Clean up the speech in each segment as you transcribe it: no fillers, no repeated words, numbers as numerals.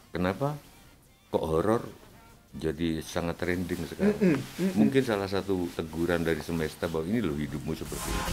Kenapa kok horor jadi sangat trending sekarang? Mungkin salah satu teguran dari semesta bahwa ini loh hidupmu seperti ini.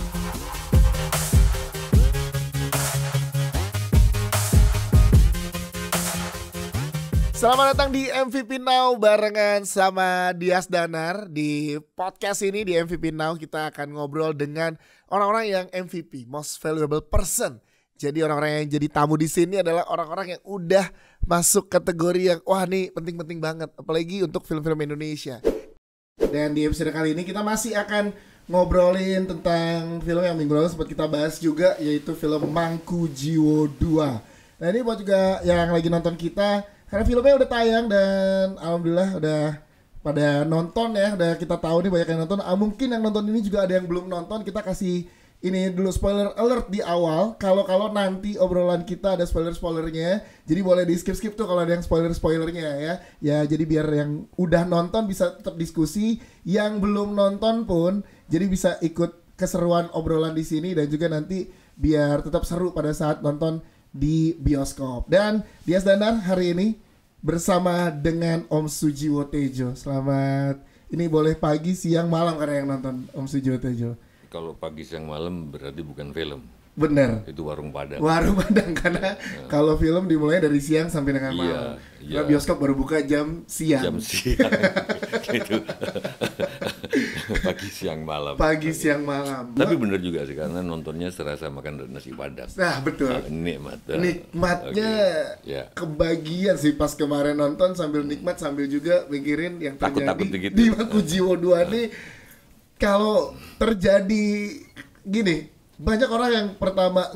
Selamat datang di MVP Now barengan sama Dias Danar. Di podcast ini di MVP Now kita akan ngobrol dengan orang-orang yang MVP, Most Valuable Person. Jadi orang-orang yang jadi tamu di sini adalah orang-orang yang udah masuk kategori yang wah nih penting-penting banget, apalagi untuk film-film Indonesia. Dan di episode kali ini kita masih akan ngobrolin tentang film yang minggu lalu sempat kita bahas juga, yaitu film Mangku Jiwo 2. Nah ini buat juga yang lagi nonton kita, karena filmnya udah tayang dan alhamdulillah udah pada nonton ya, udah kita tahu nih banyak yang nonton. Mungkin yang nonton ini juga ada yang belum nonton, kita kasih ini dulu spoiler alert di awal. Kalau nanti obrolan kita ada spoilernya, jadi boleh di skip tuh kalau ada yang spoilernya ya. Ya jadi biar yang udah nonton bisa tetap diskusi, yang belum nonton pun jadi bisa ikut keseruan obrolan di sini dan juga nanti biar tetap seru pada saat nonton di bioskop. Dan Dias Danar hari ini bersama dengan Om Sujiwo Tejo. Selamat, ini boleh pagi, siang, malam karena yang nonton Om Sujiwo Tejo. Kalau pagi siang malam berarti bukan film. Bener. Itu warung Padang. Warung Padang karena kalau film dimulai dari siang sampai dengan malam. Iya. Karena bioskop baru buka jam siang. Jam siang. Gitu. Pagi siang malam. Pagi siang malam. Tapi bener juga sih karena nontonnya serasa makan nasi Padang. Nah betul. Nikmat. Nikmatnya Ya. kebagian sih pas kemarin nonton sambil nikmat sambil juga mikirin yang terjadi Takut-takut dikit. di Mangku Jiwo 2 nih. Kalau terjadi gini, banyak orang yang pertama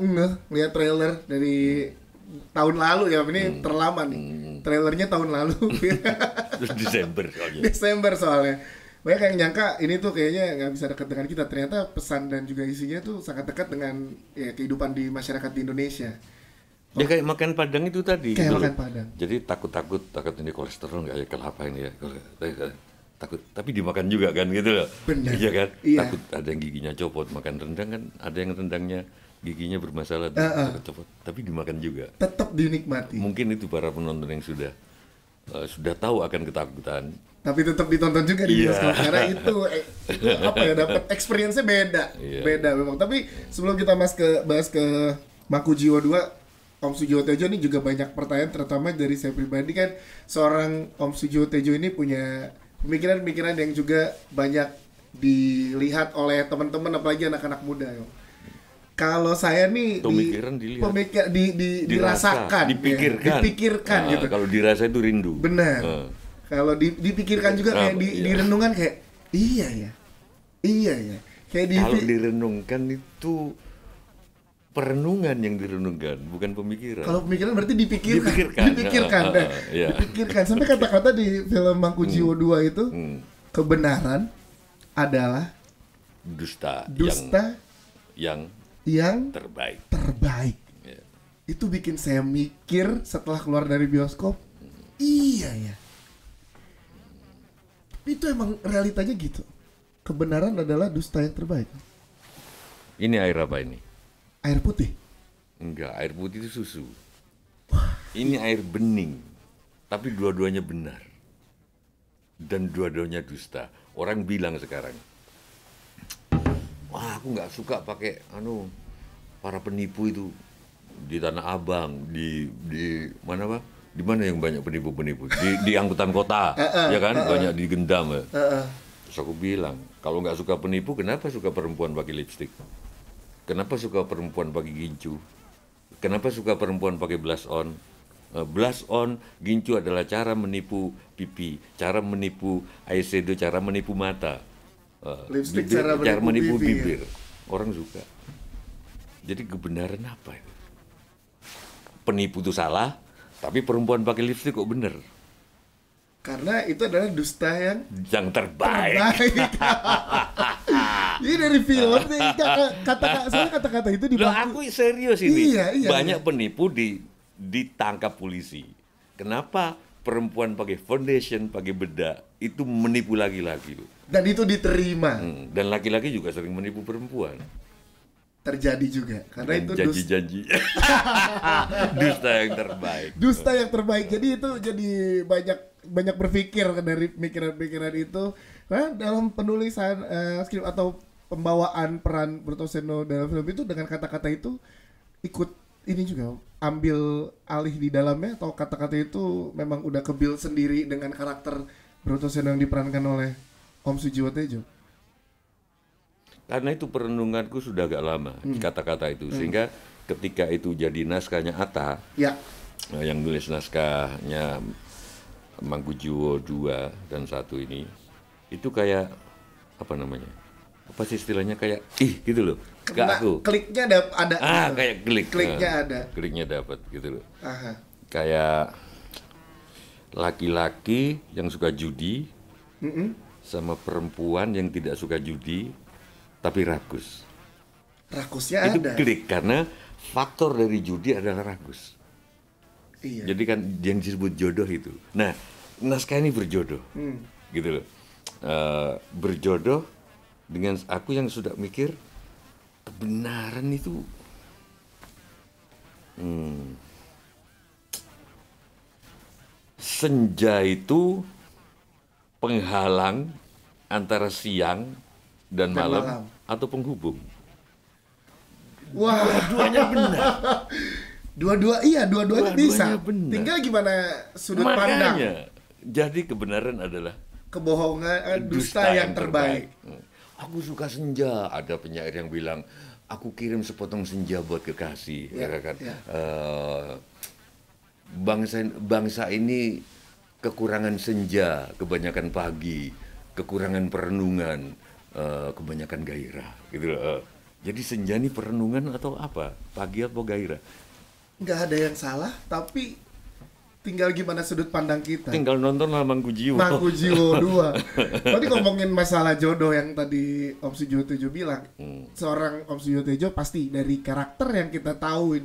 lihat trailer dari tahun lalu ya, ini terlama nih. Trailernya tahun lalu. Terus Desember soalnya. Desember soalnya. Banyak yang nyangka ini tuh kayaknya nggak bisa dekat dengan kita. Ternyata pesan dan juga isinya tuh sangat dekat dengan ya, kehidupan di masyarakat di Indonesia. Ya kayak makan Padang itu tadi. Kayak gitu makan loh. Padang. Jadi takut ini kolesterol nggak ya, kelapa ini ya. Takut, tapi dimakan juga kan gitu loh. Benar. Iya kan? Iya. Takut ada yang giginya copot, makan rendang kan ada yang rendangnya giginya bermasalah copot, tapi dimakan juga. Tetap dinikmati. Mungkin itu para penonton yang sudah tahu akan ketakutan. Tapi tetap ditonton juga di Iya. bioskop karena itu apa ya, dapat experience-nya beda. Iya. Beda memang. Tapi sebelum kita bahas ke Mangku Jiwo 2, Om Sujiwo Tejo ini juga banyak pertanyaan, terutama dari saya pribadi kan. Seorang Om Sujiwo Tejo ini punya pemikiran-pemikiran yang juga banyak dilihat oleh teman-teman apalagi anak-anak muda. Kalau saya nih Pemikiran dilihat. dirasakan, dipikirkan Nah, gitu. kalau dirasa itu rindu. Benar. Kalau dipikirkan juga kayak direnungkan kayak iya ya. Kayak Kalau direnungkan itu perenungan yang direnungkan, bukan pemikiran. Kalau pemikiran berarti dipikirkan. Dipikirkan. Iya. Dipikirkan. Sampai kata-kata di film Mangku Jiwo 2 itu kebenaran adalah dusta yang terbaik. Ya. Itu bikin saya mikir setelah keluar dari bioskop. Iya ya. Itu emang realitanya gitu. Kebenaran adalah dusta yang terbaik. Ini air apa ini? Air putih. Enggak, air putih itu susu. Ini air bening. Tapi dua-duanya benar. Dan dua-duanya dusta. Orang bilang sekarang, wah aku nggak suka pakai para penipu itu di Tanah Abang, di mana Pak? Di mana yang banyak penipu-penipu? Di angkutan kota, ya kan? Banyak digendam. Ya. Terus aku bilang, kalau nggak suka penipu, kenapa suka perempuan pakai lipstik? Kenapa suka perempuan pakai gincu? Kenapa suka perempuan pakai blush on? Blush on, gincu adalah cara menipu pipi, cara menipu eyeshadow, cara menipu mata. Lipstick Cara menipu bibir. bibir. Orang suka. Jadi kebenaran apa itu? Penipu itu salah, tapi perempuan pakai lipstick kok bener? Karena itu adalah dusta yang terbaik. Ini dari film nih, kata-kata itu Loh, aku serius ini. Iya, Banyak penipu ditangkap polisi. Kenapa perempuan pakai foundation, pakai bedak itu menipu laki-laki loh. Dan itu diterima. Dan laki-laki juga sering menipu perempuan. terjadi juga karena dan itu janji-janji dusta yang terbaik. Dusta yang terbaik. Jadi itu jadi banyak berpikir dari pikiran-pikiran itu. Nah, dalam penulisan skrip atau pembawaan peran Brotoseno dalam film itu dengan kata-kata itu ikut ini juga ambil alih di dalamnya atau kata-kata itu memang udah kebil sendiri dengan karakter Brotoseno yang diperankan oleh Om Sujiwo Tejo. Karena itu perenunganku sudah agak lama kata-kata itu sehingga ketika itu jadi naskahnya Atta yang nulis naskahnya Mangkujiwo 2 dan 1 ini itu kayak apa namanya, apa sih istilahnya, kayak gitu loh ke aku, kliknya ada gitu. Kayak kliknya ada, kliknya dapat gitu loh. Aha. Kayak laki-laki yang suka judi sama perempuan yang tidak suka judi tapi rakus. Rakusnya itu ada. Klik karena faktor dari judi adalah rakus. Iya. Jadi kan yang disebut jodoh itu. Nah, naskah ini berjodoh, gitu loh. Berjodoh dengan aku yang sudah mikir kebenaran itu. Senja itu penghalang antara siang dan malam atau penghubung. Wah, Dua-duanya benar. Dua-duanya bisa. Benar. Tinggal gimana sudut Makanya, pandang. jadi kebenaran adalah Kebohongan dusta yang terbaik. Aku suka senja. Ada penyair yang bilang, aku kirim sepotong senja buat kekasih. Ya kan? Ya. Bangsa ini kekurangan senja, kebanyakan pagi, kekurangan perenungan, kebanyakan gairah, gitu loh. Jadi senja ini perenungan atau apa? Pagi atau gairah? Nggak ada yang salah, tapi tinggal gimana sudut pandang kita. Tinggal nonton lah Mangkujiwo 2. Tadi ngomongin masalah jodoh yang tadi Om Sujiwo Tejo bilang, seorang Om Sujiwo Tejo pasti dari karakter yang kita tahu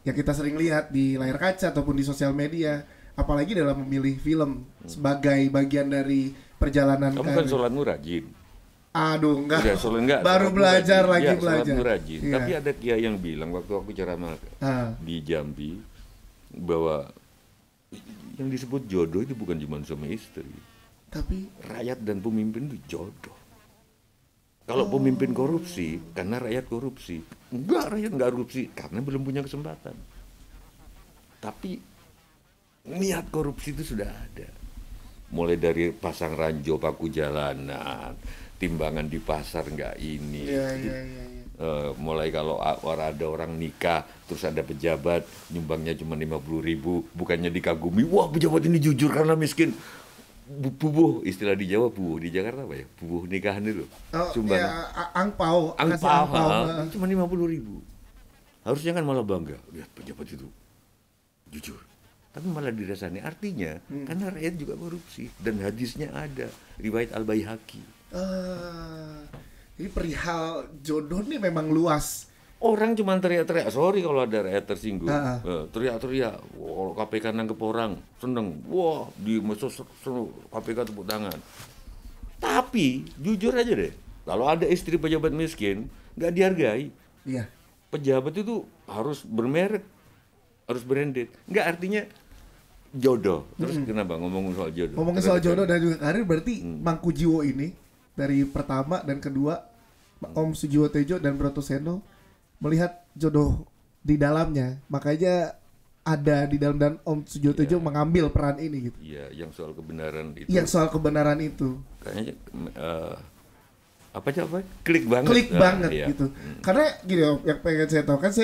yang kita sering lihat di layar kaca ataupun di sosial media, apalagi dalam memilih film sebagai bagian dari perjalanan kamu kan sholatmu rajin. Aduh, enggak. Udah, enggak. Baru belajar rajin. lagi Ya, belajar. Rajin. Iya. Tapi ada kiai yang bilang waktu aku ceramah di Jambi bahwa yang disebut jodoh itu bukan cuma suami istri. Tapi rakyat dan pemimpin itu jodoh. Kalau pemimpin korupsi karena rakyat korupsi, rakyat enggak korupsi karena belum punya kesempatan. Tapi niat korupsi itu sudah ada. Mulai dari pasang ranjau paku jalanan, timbangan di pasar enggak ini. Iya. Mulai kalau ada orang nikah terus ada pejabat nyumbangnya cuma 50.000, bukannya dikagumi, wah pejabat ini jujur karena miskin. Bubuh, istilah di Jawa bubuh, di Jakarta apa ya? Bubuh nikahan itu. Sumbang. Ya, angpau. Cuma 50.000. Harusnya kan malah bangga, lihat pejabat itu jujur. Tapi malah dirasani, artinya karena rakyat juga korupsi dan hadisnya ada, riwayat Al-Baihaqi. Jadi perihal jodoh nih memang luas. Orang cuma teriak-teriak, sorry kalau ada rakyat tersinggung, teriak-teriak, wah KPK nangkep orang, seneng, wah di medsos KPK tepuk tangan. Tapi jujur aja deh, kalau ada istri pejabat miskin nggak dihargai. Iya. Pejabat itu harus bermerek, harus branded. Nggak, artinya jodoh. Terus kenapa ngomongin soal jodoh? Ngomongin soal jodoh dan juga karir, berarti Mangkujiwo ini dari pertama dan kedua Om Sujiwo Tejo dan Brotoseno melihat jodoh di dalamnya, makanya ada di dalam, dan Om Sujiwo Tejo mengambil peran ini gitu. Iya, yang soal kebenaran itu. Yang soal kebenaran itu. Kayaknya apa klik banget. Klik banget iya. gitu. Karena gini Om, yang pengen saya tahu kan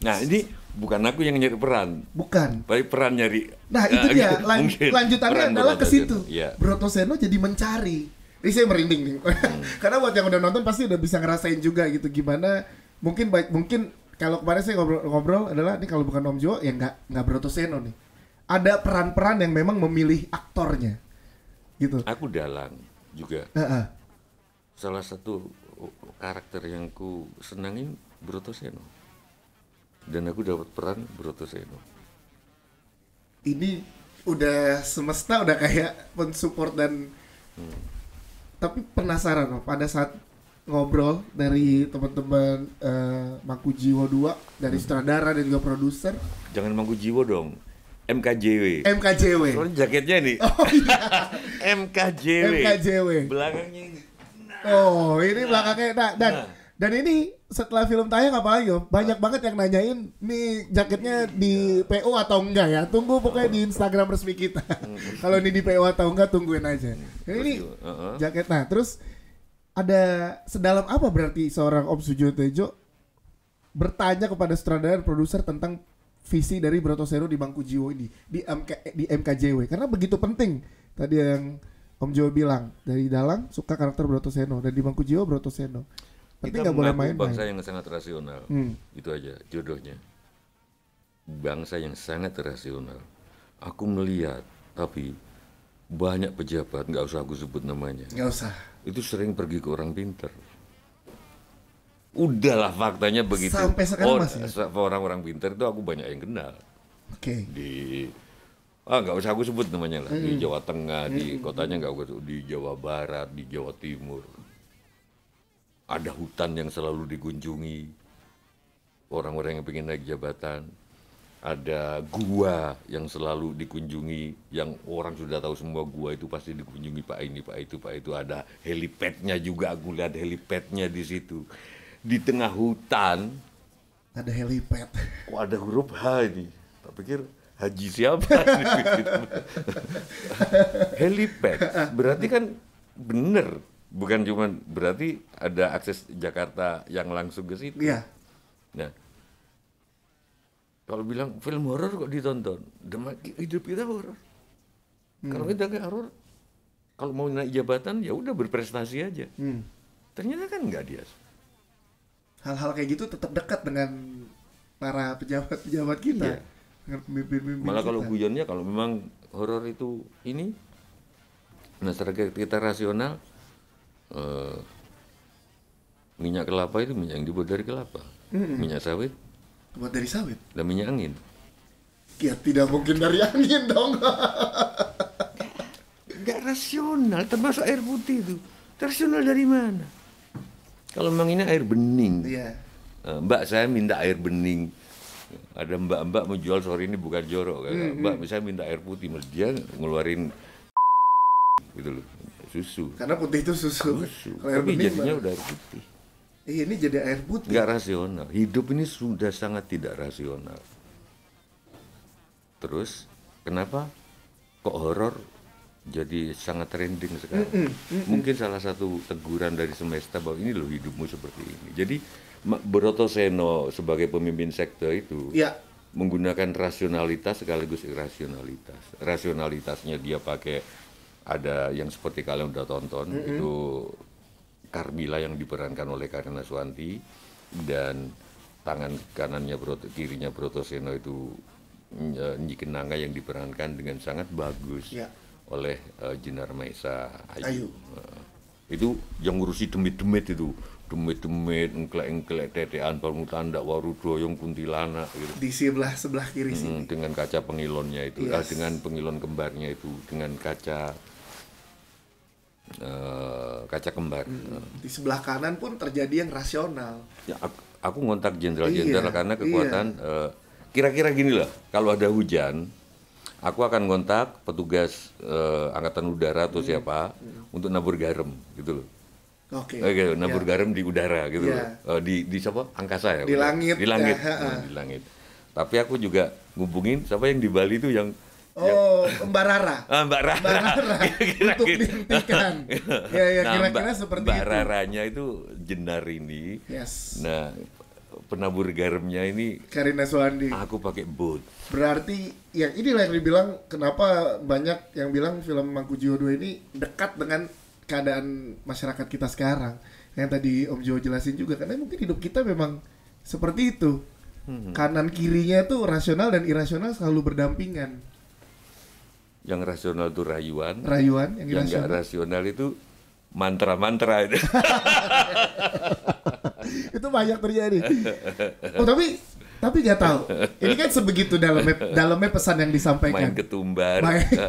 Nah, ini bukan aku yang nyari peran. Bukan. Tapi peran nyari. Nah, itu dia. Lanjutannya adalah ke situ. Iya. Brotoseno jadi mencari. Ini saya merinding nih. Karena buat yang udah nonton pasti udah bisa ngerasain juga gitu gimana. Mungkin kalau kemarin saya ngobrol adalah ini kalau bukan Om Jo ya nggak Brotoseno nih. Ada peran-peran yang memang memilih aktornya. Gitu. Aku dalang juga. Salah satu karakter yang ku senangin Brotoseno. Dan aku dapat peran Brotoseno. Ini udah semesta udah kayak mensupport dan tapi penasaran loh pada saat ngobrol dari teman-teman Mangku Jiwo 2 dari sutradara dan juga produser. Jangan Mangku Jiwo dong. MKJW. MKJW. Soalnya jaketnya nih. Oh iya. MKJW. MKJW. Belakangnya ini. Oh, ini belakangnya. Dan ini setelah film tayang apalagi Om? Banyak banget yang nanyain nih jaketnya di PO atau enggak ya. Tunggu pokoknya di Instagram resmi kita. Kalau ini di PO atau enggak tungguin aja. Ini jaket. Nah, terus ada sedalam apa berarti seorang Om Sujoyo Tejo bertanya kepada sutradara dan produser tentang visi dari Brotoseno di Mangku Jiwo ini di MKJW, karena begitu penting tadi yang Om Jo bilang, dari dalang suka karakter Brotoseno dan di Mangku Jiwo Brotoseno. Tapi kita boleh mengaku main-main. bangsa yang sangat rasional. Itu aja jodohnya. Bangsa yang sangat rasional. Aku melihat, tapi banyak pejabat, nggak usah aku sebut namanya. Nggak usah. Itu sering pergi ke orang pintar. Udahlah faktanya begitu. Sampai sekarang masih. Orang-orang pintar itu aku banyak yang kenal. Oke. Nggak usah aku sebut namanya lah. Di Jawa Tengah, di kotanya nggak usah. Di Jawa Barat, di Jawa Timur. Ada hutan yang selalu dikunjungi orang-orang yang pengen naik jabatan. Ada gua yang selalu dikunjungi, yang orang sudah tahu semua gua itu pasti dikunjungi Pak ini, Pak itu. Ada helipadnya juga, aku lihat helipadnya di situ. Di tengah hutan ada helipad. Kok ada huruf H ini? Tak pikir haji siapa? Helipad berarti kan bener. Bukan cuma berarti ada akses Jakarta yang langsung ke situ. Iya. Nah, kalau bilang film horor kok ditonton, hidup kita horor. Kalau kita nggak horor, kalau mau naik jabatan ya udah berprestasi aja. Ternyata kan nggak dia. Hal-hal kayak gitu tetap dekat dengan para pejabat-pejabat kita, Iya. dengan pemimpin-pemimpin Malah kita. kalau guyonnya, kalau memang horor itu ini, masyarakat kita rasional. Minyak kelapa itu minyak yang dibuat dari kelapa, minyak sawit Buat dari sawit. dan minyak angin. Ya tidak mungkin dari angin dong. Nggak rasional, termasuk air putih itu. Rasional dari mana? Kalau memang ini air bening, Iya. Mbak saya minta air bening. Ada mbak-mbak mau jual sore ini bukan jorok, Mbak saya minta air putih, dia ngeluarin gitu loh, susu. Karena putih itu susu. Kalau air Tapi bening jadinya baru- udah air putih. ini jadi air putih. Nggak rasional. Hidup ini sudah sangat tidak rasional. Terus kenapa kok horor jadi sangat trending sekarang? Mungkin salah satu teguran dari semesta bahwa ini loh hidupmu seperti ini. Jadi Brotoseno sebagai pemimpin sekte itu Ya. menggunakan rasionalitas sekaligus irasionalitas. Rasionalitasnya dia pakai, ada yang seperti kalian udah tonton, itu Carmila yang diperankan oleh Karina Suwanti, dan tangan kanannya kirinya Brotoseno itu Nyi Kenanga yang diperankan dengan sangat bagus Ya. oleh Jenar Maesa Ayu. Itu yang ngurusi demit-demit itu, demit-demit, engklek-engklek, tetean, palmutan, waru doyong, kuntilanak gitu. Di sebelah kiri sini. Dengan kaca pengilonnya itu, Yes. dengan pengilon kembarnya itu, dengan kaca kembar. Di sebelah kanan pun terjadi yang rasional. Ya, aku ngontak jenderal-jenderal Iya, karena kekuatan kira-kira gini lah, kalau ada hujan, aku akan ngontak petugas angkatan udara atau siapa untuk nabur garam gitu loh. Oke. Nabur garam di udara gitu Iya. loh. Di siapa? Angkasa ya. Di langit. Di langit. Ya, Di langit. Tapi aku juga ngubungin siapa yang di Bali itu yang Oh, Mbak Rara. Mbak Rara. Mbak Rara Kira-kira untuk gitu. dihentikan. Ya, kira-kira seperti Mbak itu. Raranya itu Jenar ini. Yes. Nah, penabur garamnya ini Karina Suwandi. aku pakai bot. Berarti ya inilah yang dibilang kenapa banyak yang bilang film Mangku Jiwo 2 ini dekat dengan keadaan masyarakat kita sekarang. Yang tadi Om Jo jelasin juga, karena mungkin hidup kita memang seperti itu. Kanan kirinya tuh rasional dan irasional selalu berdampingan. Yang rasional itu rayuan. Rayuan, yang Yang nggak irasional. rasional itu mantra-mantra itu. Itu banyak terjadi. Oh tapi Tapi nggak tahu. Ini kan sebegitu dalamnya pesan yang disampaikan. Main ketumbar,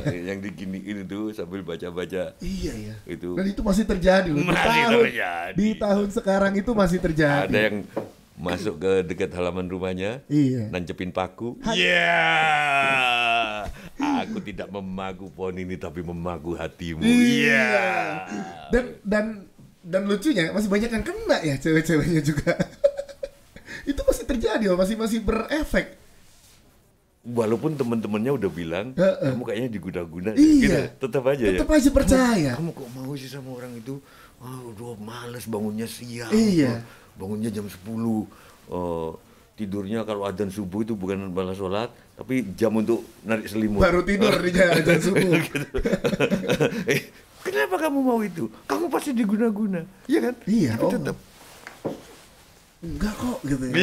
yang diginiin itu sambil baca-baca. Iya ya. Itu. Dan itu masih terjadi loh. Di tahun sekarang itu masih terjadi. Ada yang masuk ke dekat halaman rumahnya, nancepin paku. Aku tidak memaku pohon ini tapi memaku hatimu. Dan lucunya masih banyak yang kena ya, cewek-ceweknya juga. Itu masih terjadi, masih berefek. Walaupun teman-temannya udah bilang, kamu kayaknya diguna-guna, iya. gitu. Tetap aja percaya. Kamu kok mau sih sama orang itu? Udah males bangunnya siang. Iya. Bangunnya jam 10. Tidurnya kalau adzan subuh itu bukan malah sholat, tapi jam untuk narik selimut. Baru tidur di adzan subuh. Gitu. Kenapa kamu mau itu? Kamu pasti diguna-guna, iya kan? Iya. Tapi tetap. Enggak kok gitu ya.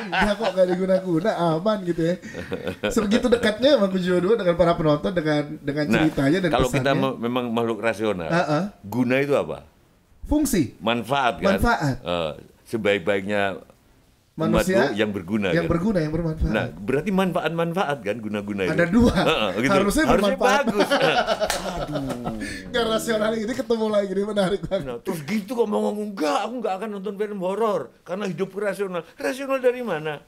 Enggak kok, gak diguna-guna, aman gitu ya. Sebegitu dekatnya emang Kujo 2 dengan para penonton, dengan ceritanya dan kalau pesannya. kita memang makhluk rasional, guna itu apa? Fungsi. Manfaat kan? Manfaat. Sebaik-baiknya manusia yang berguna yang kan? berguna, yang bermanfaat. Nah, berarti manfaat kan, guna-guna itu. Ada dua. Gitu. Harusnya bermanfaat. Bagus. Gak rasional ini ketemu lagi, ini menarik banget. Nah, terus gitu kok mau ngomong, aku nggak akan nonton film horor karena hidupku rasional. Rasional dari mana?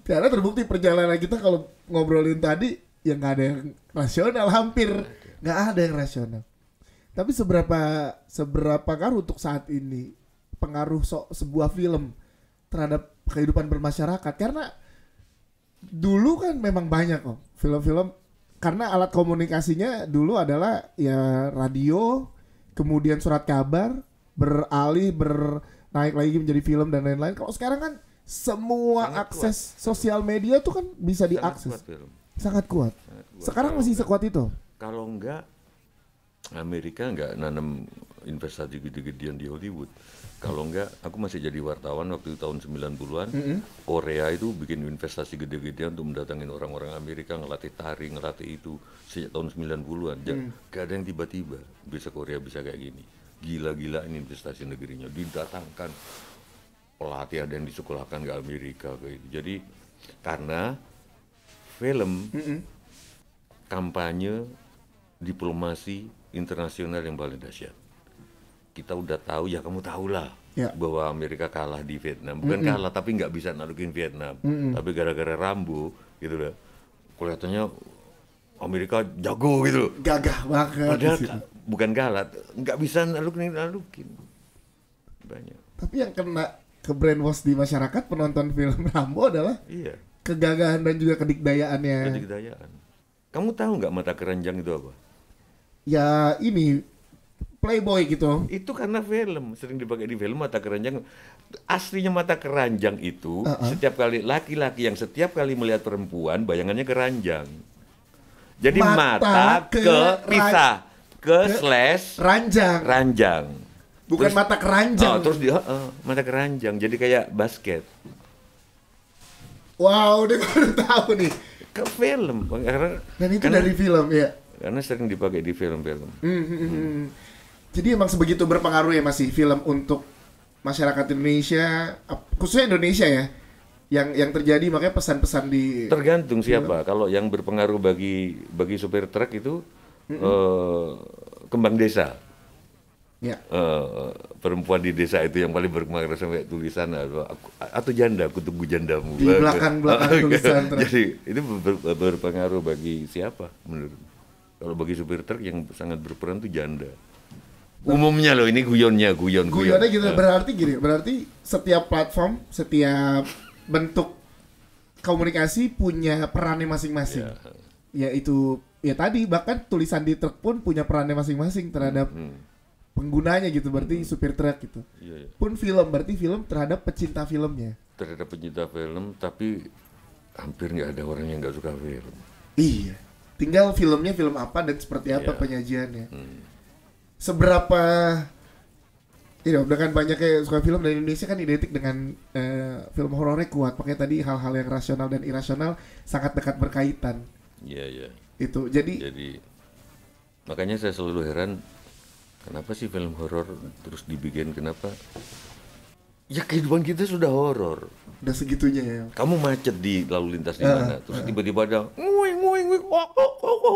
Karena terbukti perjalanan kita kalau ngobrolin tadi, ya nggak ada yang rasional, hampir nggak ada yang rasional. Tapi seberapa ngaruh untuk saat ini pengaruh sebuah film terhadap kehidupan bermasyarakat? Karena dulu kan memang banyak kok film-film, karena alat komunikasinya dulu adalah ya radio, kemudian surat kabar, naik lagi menjadi film dan lain-lain. Kalau sekarang kan semua akses sosial media tuh kan bisa diakses. Sangat kuat. Sekarang masih sekuat itu. Kalau enggak, Amerika enggak nanam investasi gede-gedean di Hollywood. Kalau enggak, aku masih jadi wartawan waktu tahun 90-an. Korea itu bikin investasi gede-gedean untuk mendatangin orang-orang Amerika, ngelatih tari, ngelatih itu sejak tahun 90-an. Gak ada yang tiba-tiba bisa Korea bisa kayak gini. Gila-gila ini investasi negerinya. Didatangkan pelatih, ada yang disekolahkan ke Amerika kayak gitu. Jadi karena film kampanye diplomasi internasional yang paling dahsyat. Kita udah tahu, ya kamu tahulah bahwa Amerika kalah di Vietnam. Bukan kalah, tapi nggak bisa nalukin Vietnam. Tapi gara-gara Rambo gitu lah, kelihatannya Amerika jago gitu. Gagah banget. Padahal bukan kalah, nggak bisa nalukin. Banyak. Tapi yang kena ke brainwash di masyarakat penonton film Rambo adalah kegagahan dan juga kedikdayaannya. Kedikdayaan. Kamu tahu nggak mata keranjang itu apa? Ya ini Playboy gitu. Itu karena film, sering dipakai di film mata keranjang. Aslinya mata keranjang itu setiap kali laki-laki yang setiap kali melihat perempuan bayangannya keranjang. Jadi mata kepisah ke slash ranjang. Bukan terus, mata keranjang. Terus mata keranjang. Jadi kayak basket. Wow, udah baru tahu nih. Ke film. Dan itu dari film ya. Karena sering dipakai di film-film. Jadi emang sebegitu berpengaruh ya masih film untuk masyarakat Indonesia, khususnya Indonesia ya, yang terjadi, makanya pesan-pesan di. Tergantung siapa. Kalau yang berpengaruh bagi supir truk itu kembang desa. Ya. Perempuan di desa itu yang paling berpengaruh sampai tulisan atau janda, aku tunggu jandamu. Di belakang tulisan. Jadi itu berpengaruh bagi siapa menurut? Kalau bagi supir truk yang sangat berperan itu janda. Umumnya loh, ini guyonnya gitu. Berarti setiap platform, setiap bentuk komunikasi punya perannya masing-masing. Yaitu ya tadi bahkan tulisan di truk pun punya perannya masing-masing terhadap penggunanya gitu, berarti supir truk gitu. Pun film, berarti film terhadap pecinta filmnya. Terhadap pecinta film, tapi hampir nggak ada orang yang nggak suka film. Iya. Tinggal filmnya film apa dan seperti apa penyajiannya. Seberapa udah kan banyak kayak suka film, dan Indonesia kan identik dengan film horornya kuat. Makanya tadi hal-hal yang rasional dan irasional sangat dekat berkaitan. Iya. Itu jadi makanya saya selalu heran kenapa sih film horor terus dibikin, kenapa? Ya kehidupan kita sudah horor. Udah segitunya ya. Kamu macet di lalu lintas di mana, terus tiba-tiba ada nguing,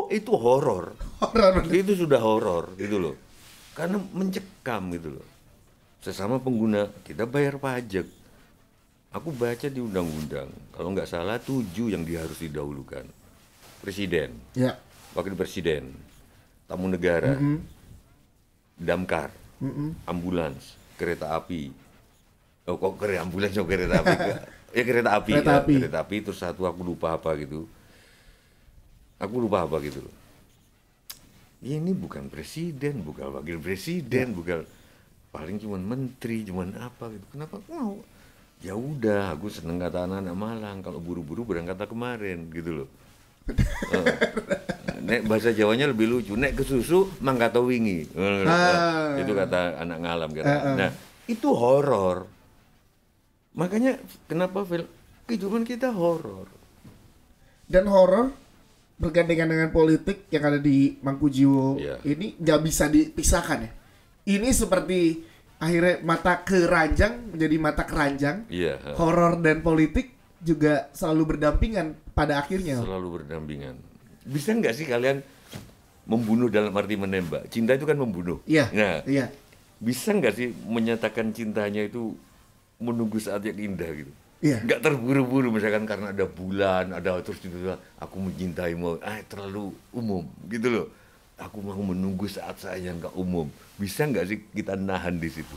itu horor. Itu sudah horor gitu loh. Karena mencekam gitu loh. Sesama pengguna, kita bayar pajak. Aku baca di undang-undang, kalau nggak salah 7 yang harus didahulukan. Presiden, Ya. wakil presiden, tamu negara, damkar, ambulans, kereta api. Oh kok ambulans atau kereta api? Ya kereta api. Kereta api, terus satu aku lupa apa gitu. Ini bukan presiden, bukan wakil presiden, bukan, paling cuman menteri, cuman apa gitu. Kenapa mau? Ya udah, aku seneng kata anak-anak Malang, kalau buru-buru berangkat kemarin gitu loh. Nek bahasa Jawanya lebih lucu, nek kesusu mangkata wingi. Itu kata anak ngalam kata. Nah, itu horor. Makanya kenapa kehidupan kita horor. Dan horor bergandengan dengan politik yang ada di Mangkujiwo ini nggak bisa dipisahkan ya. Ini seperti akhirnya mata keranjang menjadi mata keranjang. Horor dan politik juga selalu berdampingan pada akhirnya. Selalu berdampingan. Bisa nggak sih kalian membunuh dalam arti menembak? Cinta itu kan membunuh. Nah, bisa nggak sih menyatakan cintanya itu menunggu saat yang indah gitu? Nggak terburu-buru misalkan karena ada bulan, ada terus tiba-tiba aku mencintaimu, terlalu umum gitu loh. Aku mau menunggu saat saya yang nggak umum. Bisa nggak sih kita nahan di situ?